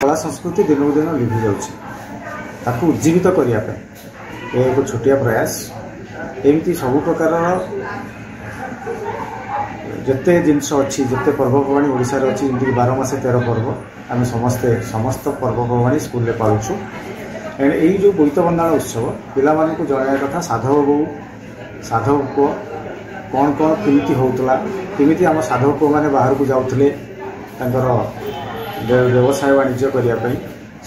कला संस्कृति दिनकू दिन लिभि जाऊँगी ताकू उज्जीवित करने एक छोटिया प्रयास एमती सब प्रकार जिते जिनस अच्छी जिते पर्वपर्वाणी ओडिशा रे अच्छी जमीक 12 मासे 13 पर्व आम समस्त पर्वपर्वाणी स्कूल पालुचु एंड यही जो बोईत बंदाण उत्सव पिला जन कथा साधव बो साधव पुओ कौन कौन केमिति होउतला केमिति आम साधव पुओ माने बाहर को जाउथले तांकर व्यवसाय वाणिज्य करने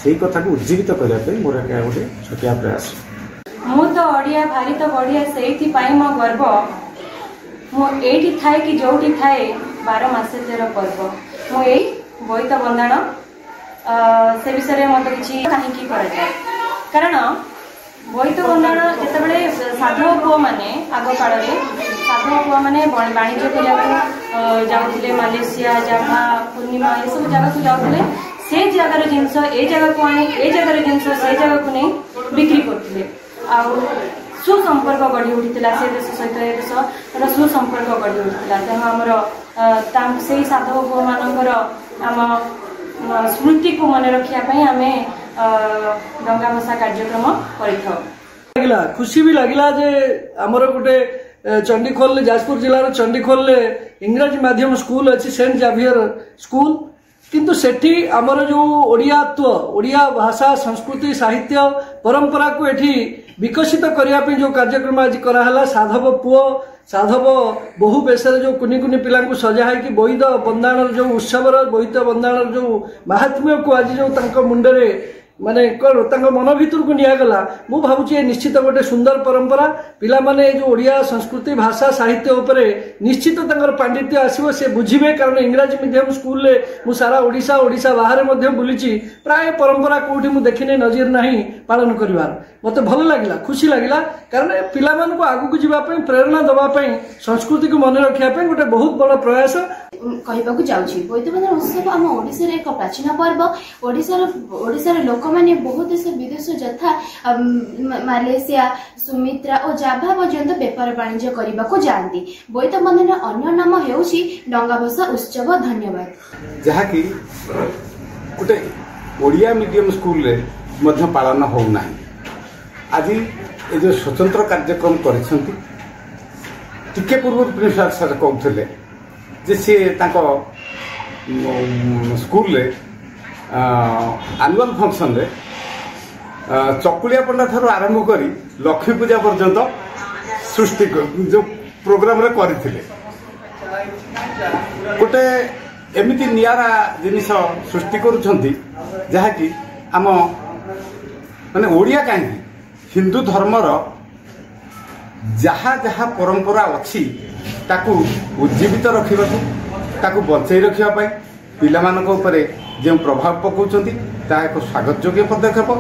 से कथा को उज्जीवित करने मोर गोटे छोटिया प्रयास मु तो ओडिया भारी तो बढ़िया से मो गर्व मुझे थाए कि जोटी थाए 12 मासे 13 पर्व मुझे बोईत बंदाण से विषय मत कि कहीं कारण बोईत बंदाण जिते साधव पुओ मैंने आग काल साधव पुओ मैंने वाणिज्य करने जाते मालेशिया जाभा पूर्णिमा ये सब जगह को जाते से जगार जिनस ए जगह को आनी ए जगार जिनस से जगह को नहीं बिक्री करते सुसंपर्क गढ़ी उठीला से देश सहित ए देशर सुसंपर्क गढ़ी उठीला तेणु आमर से साधव पुओ मानकर आम स्मृति को मन रखापी आम डंगा भसा कार्यक्रम कर खुशी भी लगिला जे आमर गोटे चंडीखोल जाजपुर जिलार चंडीखोल इंग्राजी माध्यम स्कूल अच्छी सेंट जाभियर स्कूल किंतु सेठी आमर जो ओडियात्व ओडिया भाषा संस्कृति साहित्य परंपरा को एठी विकसित करने जो कार्यक्रम आज कराला साधव पुओ साधव बहु बेसर जो कुनी कुनी पिला सजा है कि बोईत बंदाण जो उत्सव बोईत बंदाण जो महात्म्य को आज जो मुंडरे माने कौन मन भर को निगला मु भावुची निश्चित गोटे सुंदर परंपरा पिला माने जो ओडिया संस्कृति भाषा साहित्य उपरे निश्चित पांडित्य आसो से बुझे कारण इंग्राजी मीडियम स्कूल रे मु सारा ओडिशा ओडिशा बाहर बुली प्राय परंपरा कौटी मु देखने नजर नहीं पालन करिवार मते भल लगिला खुशी लगिला कारण पिला मान को आगु को जीवापी प्रेरणा दवापी संस्कृति को मन रखापी गोटे बहुत बड़ प्रयास कहवाक जाऊँगी बोईत बंदाण उत्सव आम ओडिशा एक प्राचीन पर्व ओडिशार लोक मैंने बहुत देश विदेश यथा मालेशिया सुमित्रा और जाभा पर्यंत बेपार वाणिज्य करने को जाती बोईत बंदाण अन्य नाम हेउछि डंगा भसा उत्सव। धन्यवाद जहाँकि गोटे ओडिया मीडियम स्कूल रे मध्य पालन होना आज ये जो स्वतंत्र कार्यक्रम करिसेंती टिके पूर्व प्रिंसिपल सर कहते जे सी स्कूल रे आनुआल फंक्शन रे चकुलिया पंडा थारू आरंभ करी लक्ष्मी पूजा पर्यंत सृष्टि जो प्रोग्राम रे करथिले गोटे एमिति नियारा जिनिस सृष्टि करूछंती जहाँकि आम माने ओडिया कहीं हिंदू धर्मर जहा जहा परंपरा अच्छी ताकू उज्जीवित रखा ताकू बंचाई रखापी पिला मान जो प्रभाव पकाउछंती ता एक स्वागत योग्य पदक्षेप।